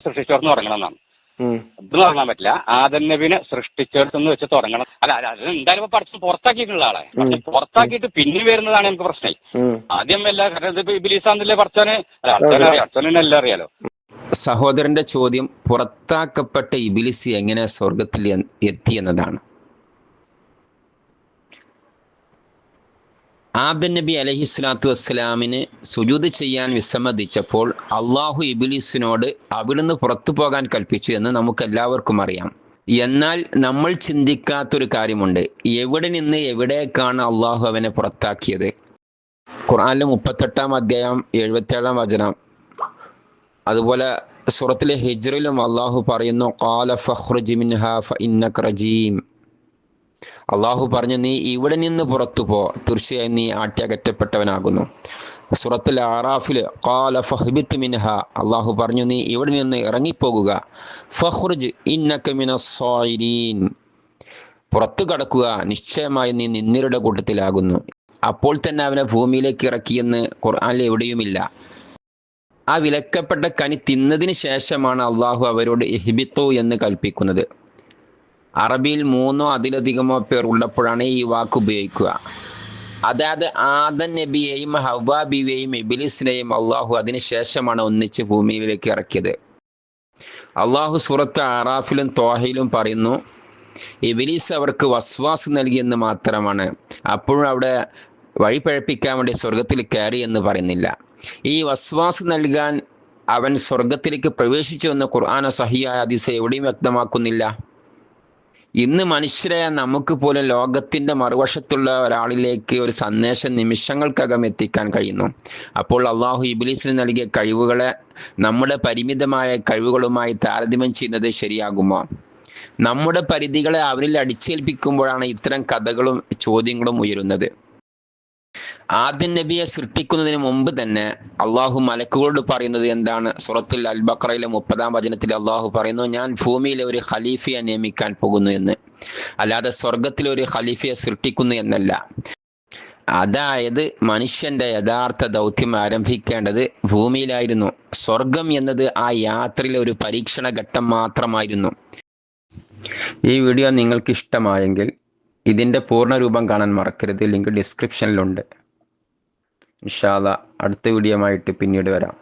സൃഷ്ടിച്ചോർന്ന് തുടങ്ങണം എന്നാണ്. ഇത് തുടങ്ങാൻ പറ്റില്ല. ആദം നബിനെ സൃഷ്ടിച്ചെടുത്തെന്ന് വെച്ച് തുടങ്ങണം. അല്ല അത് എന്തായാലും പഠിച്ച് പുറത്താക്കിയിട്ടുള്ള ആളെ, പക്ഷെ പുറത്താക്കിയിട്ട് പിന്നെ വരുന്നതാണ് നമുക്ക് പ്രശ്നം. ആദ്യം എല്ലാ ഇബിലീസാന്നല്ലേ പഠിച്ചോനെ, പഠിച്ചോനെ എല്ലാം അറിയാലോ. സഹോദരന്റെ ചോദ്യം പുറത്താക്കപ്പെട്ട ഇബിലിസ് എങ്ങനെ സ്വർഗത്തിൽ എത്തി എന്നതാണ്. ആദം നബി അലൈഹിസ്സലാത്തു വസ്സലാമിന് സുജൂദ് ചെയ്യാൻ വിസമ്മതിച്ചപ്പോൾ അള്ളാഹു ഇബ്ലീസിനോട് അവിടുന്ന് പുറത്തു പോകാൻ കൽപ്പിച്ചു എന്ന് നമുക്കെല്ലാവർക്കും അറിയാം. എന്നാൽ നമ്മൾ ചിന്തിക്കാത്തൊരു കാര്യമുണ്ട്. എവിടെ നിന്ന് എവിടേക്കാണ് അള്ളാഹു അവനെ പുറത്താക്കിയത്? ഖുർആനിലെ 38-ാം അധ്യായം 77-ാം വചനം, അതുപോലെ സൂറത്തിലെ ഹിജ്റിലും അള്ളാഹു പറയുന്നു, ഖാല ഫഖ്റുജ് മിൻഹാ ഫഇന്നക റജീം. അള്ളാഹു പറഞ്ഞു, നീ ഇവിടെ നിന്ന് പുറത്തു പോ, തീർച്ചയായും നീ ആട്ടിയകറ്റപ്പെട്ടവനാകുന്നു. സൂറത്തുൽ അറാഫിൽ ഖാല ഫഹ്ബിത് മിൻഹാ, അള്ളാഹു പറഞ്ഞു, നീ ഇവിടെ നിന്ന് ഇറങ്ങിപ്പോകുക. ഫഖ്റുജ് ഇന്നക മിനസ്സായിരീൻ, പുറത്തു കടക്കുക, നിശ്ചയമായി നീ നിന്ദിരുടെ കൂട്ടത്തിലാകുന്നു. അപ്പോൾ തന്നെ അവനെ ഭൂമിയിലേക്ക് ഇറക്കിയെന്ന് ഖുർആനിൽ എവിടെയുമില്ല. ആ വിലക്കപ്പെട്ട കനി തിന്നതിന് ശേഷമാണ് അള്ളാഹു അവരോട് ഇഹ്ബിത്തു എന്ന് കൽപ്പിക്കുന്നത്. അറബിയിൽ 3-ഓ അതിലധികമോ പേർ ഉള്ളപ്പോഴാണ് ഈ വാക്ക് ഉപയോഗിക്കുക. അതായത് ആദം നബിയെയും ഹവ്വാ ബീവിയെയും ഇബ്ലീസിനെയും അള്ളാഹു അതിന് ശേഷമാണ് ഒന്നിച്ച് ഭൂമിയിലേക്ക് ഇറക്കിയത്. അള്ളാഹു സൂറത്ത് അറാഫിലും ത്വാഹയിലും പറയുന്നു, ഇബ്ലീസ് അവർക്ക് വസ്വാസ് നൽകിയെന്ന് മാത്രമാണ്, അപ്പോഴും അവിടെ വഴി പഴപ്പിക്കാൻ വേണ്ടി സ്വർഗത്തിൽ കയറി എന്ന് പറയുന്നില്ല. ഈ വസ്വാസ് നൽകാൻ അവൻ സ്വർഗത്തിലേക്ക് പ്രവേശിച്ചു എന്ന് ഖുർആൻ സഹിയായ ഹദീസ് എവിടെയും വ്യക്തമാക്കുന്നില്ല. ഇന്ന് മനുഷ്യരായ നമുക്ക് പോലും ലോകത്തിൻ്റെ മറുവശത്തുള്ള ഒരാളിലേക്ക് ഒരു സന്ദേശം നിമിഷങ്ങൾക്കകം എത്തിക്കാൻ കഴിയുന്നു. അപ്പോൾ അള്ളാഹു ഇബ്ലീസിന് നൽകിയ കഴിവുകളെ നമ്മുടെ പരിമിതമായ കഴിവുകളുമായി താരതമ്യം ചെയ്യുന്നത് ശരിയാകുമോ? നമ്മുടെ പരിധികളെ അവരിൽ അടിച്ചേൽപ്പിക്കുമ്പോഴാണ് ഇത്തരം കഥകളും ചോദ്യങ്ങളും ഉയരുന്നത്. ആദം നബിയെ സൃഷ്ടിക്കുന്നതിന് മുമ്പ് തന്നെ അള്ളാഹു മലക്കുകളോട് പറയുന്നത് എന്താണ്? സൂറത്തുൽ അൽ ബഖറയിലെ 30-ാം വചനത്തിൽ അള്ളാഹു പറയുന്നു, ഞാൻ ഭൂമിയിലെ ഒരു ഖലീഫയെ നിയമിക്കാൻ പോകുന്നു എന്ന്. അല്ലാതെ സ്വർഗത്തിലെ ഒരു ഖലീഫയെ സൃഷ്ടിക്കുന്നു എന്നല്ല. അതായത് മനുഷ്യന്റെ യഥാർത്ഥ ദൗത്യം ആരംഭിക്കേണ്ടത് ഭൂമിയിലായിരുന്നു. സ്വർഗം എന്നത് ആ യാത്രയിലെ ഒരു പരീക്ഷണ ഘട്ടം മാത്രമായിരുന്നു. ഈ വീഡിയോ നിങ്ങൾക്ക് ഇഷ്ടമായെങ്കിൽ ഇതിൻ്റെ പൂർണ്ണരൂപം കാണാൻ മറക്കരുത്. ലിങ്ക് ഡിസ്ക്രിപ്ഷനിലുണ്ട്. ഇൻഷാ അല്ലാഹ് അടുത്ത വീഡിയോ ആയിട്ട് പിന്നീട് വരാം.